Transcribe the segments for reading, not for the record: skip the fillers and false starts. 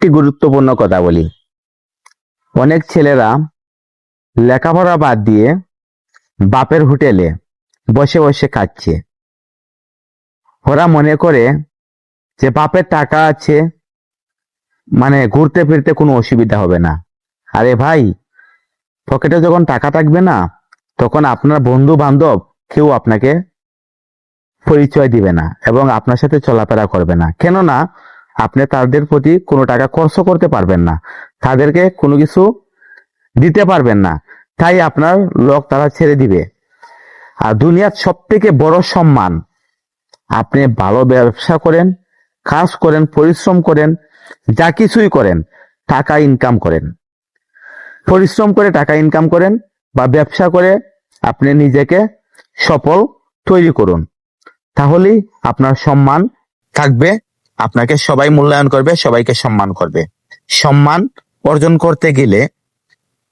একটি গুরুত্বপূর্ণ কথা বলি। অনেক ছেলেরা লেখাপড়া বাদ দিয়ে বাপের হোটেলে বসে বসে খাচ্ছে। ওরা মনে করে যে বাপের টাকা আছে, মানে ঘুরতে ফিরতে কোনো অসুবিধা হবে না। আরে ভাই, পকেটে যখন টাকা থাকবে না, তখন আপনার বন্ধু বান্ধব কেউ আপনাকে পরিচয় দিবে না এবং আপনার সাথে চলাফেরা করবে না। কেননা আপনি তাদের প্রতি কোনো টাকা খরচ করতে পারবেন না, তাদেরকে কোনো কিছু দিতে পারবেন না, তাই আপনার লোক তারা ছেড়ে দিবে। আর দুনিয়ার সব থেকে বড় সম্মান, আপনি ভালো ব্যবসা করেন, কাজ করেন, পরিশ্রম করেন, যা কিছুই করেন, টাকা ইনকাম করেন, পরিশ্রম করে টাকা ইনকাম করেন বা ব্যবসা করে আপনি নিজেকে সফল তৈরি করুন। তাহলেই আপনার সম্মান থাকবে, আপনাকে সবাই মূল্যায়ন করবে, সবাইকে সম্মান করবে। সম্মান অর্জন করতে গেলে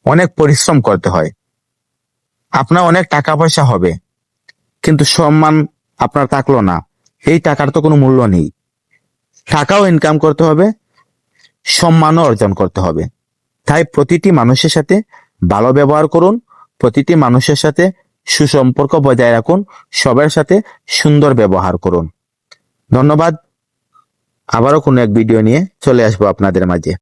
অনেক পরিশ্রম করতে হয়। আপনার অনেক টাকা পয়সা হবে, কিন্তু সম্মান আপনার থাকলো না, এই টাকার তো কোনো মূল্য নেই। টাকাও ইনকাম করতে হবে, সম্মানও অর্জন করতে হবে। তাই প্রতিটি মানুষের সাথে ভালো ব্যবহার করুন, প্রতিটি মানুষের সাথে সুসম্পর্ক বজায় রাখুন, সবার সাথে সুন্দর ব্যবহার করুন। ধন্যবাদ। আবারও কোনো এক ভিডিও নিয়ে চলে আসবো আপনাদের মাঝে।